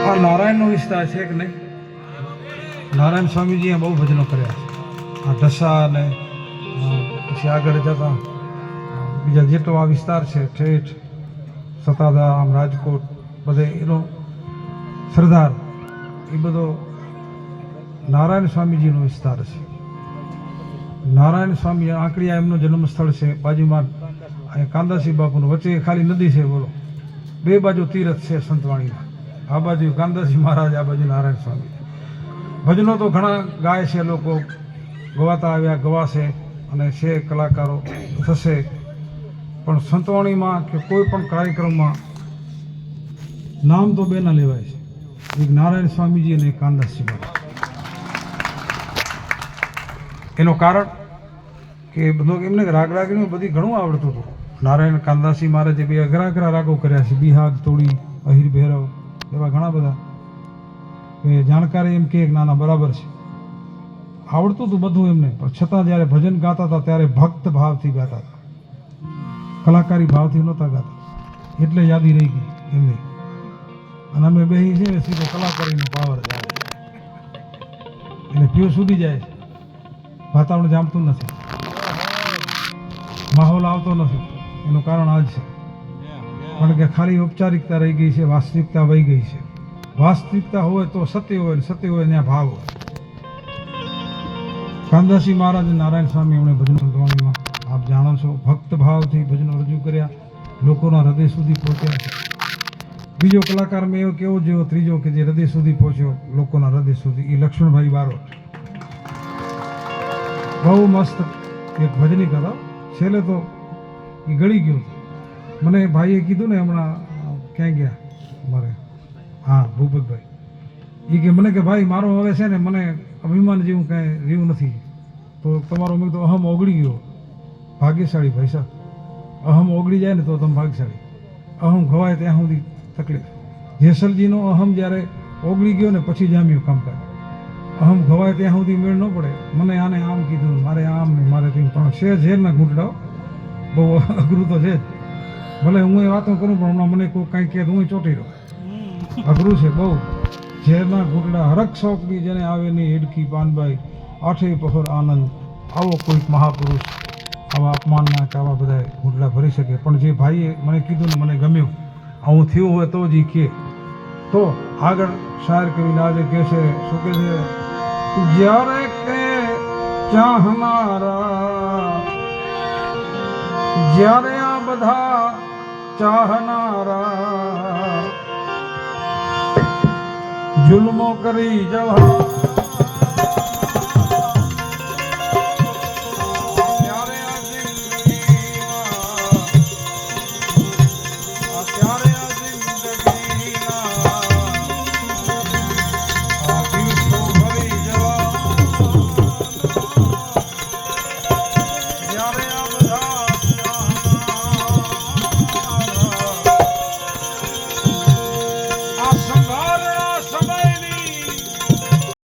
આ નારાયણનો વિસ્તાર છે કે નહીં? નારાયણ સ્વામીજીએ બહુ ભજનો કર્યા છે. આ ઢસા અને પછી આગળ જતા બીજા જેટલો આ વિસ્તાર છે ઠેઠ સતાધામ રાજકોટ બધે એનો સરદાર એ બધો નારાયણ સ્વામીજીનો વિસ્તાર છે. નારાયણ સ્વામી આંકડિયા એમનો જન્મ સ્થળ છે. બાજુમાં કાંદાસી બાપુનું વચ્ચે ખાલી નદી છે. બોલો, બે બાજુ તીરથ છે સંતવાણીમાં. આ બાજુ કાંદાસી મહારાજ, આ બાજુ નારાયણ સ્વામી. ભજનો તો ઘણા ગાય છે, લોકો ગવાતા આવ્યા, ગવાશે અને છે કલાકારો થશે, પણ સંતવાણીમાં કે કોઈ પણ કાર્યક્રમમાં નામ તો બે ના લેવાય છે, એક નારાયણ સ્વામીજી અને એક કાંદાસી મહારાજ. એનું કારણ કે બધું એમને રાગ રાગીનું બધી ઘણું આવડતું હતું. નારાયણ કાંદાસી મહારાજે બે અઘરા અઘરા રાગો કર્યા છે, બિહાગ, તોડી, અહિર ભૈરવ, એવા ઘણા બધા કે જાણકારી એમ કે નાના બરાબર છે, આવડતું હતું બધું એમને. પણ છતાં જ્યારે ભજન ગાતા હતા ત્યારે ભક્ત ભાવથી ગાતા હતા, કલાકારી ભાવથી નહોતા ગાતા, એટલે યાદી રહી ગઈ એમને. અને અમે બે છે ને સીધો કલાકારીનો પાવર જ આવે, એટલે પીઓ સુધી જાય છે, વાતાવરણ જામતું નથી, માહોલ આવતો નથી. એનું કારણ આ જ છે, કારણ કે ખાલી ઔપચારિકતા રહી ગઈ છે, વાસ્તવિકતા વહી ગઈ છે. વાસ્તવિકતા હોય તો સત્ય હોય, સત્ય હોય ત્યાં ભાવ હોય. કાંદાસી મહારાજ નારાયણ સ્વામી એમણે ભજન સંતવાણીમાં આપ જાણો છો ભક્ત ભાવથી ભજનો રજૂ કર્યા, લોકોના હૃદય સુધી પહોંચ્યા છે. બીજો કલાકાર મેં એવો કેવો જેવો ત્રીજો કે જે હૃદય સુધી પહોંચ્યો, લોકોના હૃદય સુધી, એ લક્ષ્મણભાઈ બારોટ. બહુ મસ્ત એક ભજની કથા. છેલ્લે તો એ ગળી ગયો. મને ભાઈએ કીધું ને હમણાં, ક્યાં ગયા મારે, હા ભૂપતભાઈ, એ કે મને કે ભાઈ મારો હવે છે ને મને અભિમાન જેવું કાંઈ રહ્યું નથી, તો તમારો મેં તો અહમ ઓગળી ગયો. ભાગ્યશાળી ભાઈ સાહેબ, અહમ ઓગળી જાય ને તો તમે ભાગ્યશાળી. અહમ ખવાય ત્યાં સુધી તકલીફ. જેસલજીનો અહમ જ્યારે ઓગળી ગયો ને પછી જામ્યું કામકાજ. અહમ ખવાય ત્યાં સુધી મેળ ન પડે. મને આને આમ કીધું, મારે આમ ને મારે તેમ, પણ છે ઝેરના ઘૂંટડાઓ, બહુ અઘરું તો છે જ. ભલે હું એ વાતો કરું પણ હમણાં મને કોઈ કાંઈ કહે તો હું ચોંટી રહું. અઘરું છે બહુ. ઝેરના ઘૂંટડા હરક શોખ બી જેને આવે નહીં, હેડકી પાનભાઈ, આઠે પહોર આનંદ. આવો કોઈક મહાપુરુષ આવા અપમાનના કે આવા બધા ઘૂંટડા ભરી શકે. પણ જે ભાઈએ મને કીધું ને મને ગમ્યું, આવું થયું હોય તો જ એ કહે. તો આગળ શાયર કવિ આજે કહે છે, શું કહે છે? જ્યારે કે ચાહનારા, જ્યારે આ બધા ચાહનારા જુલ્મો કરી જવા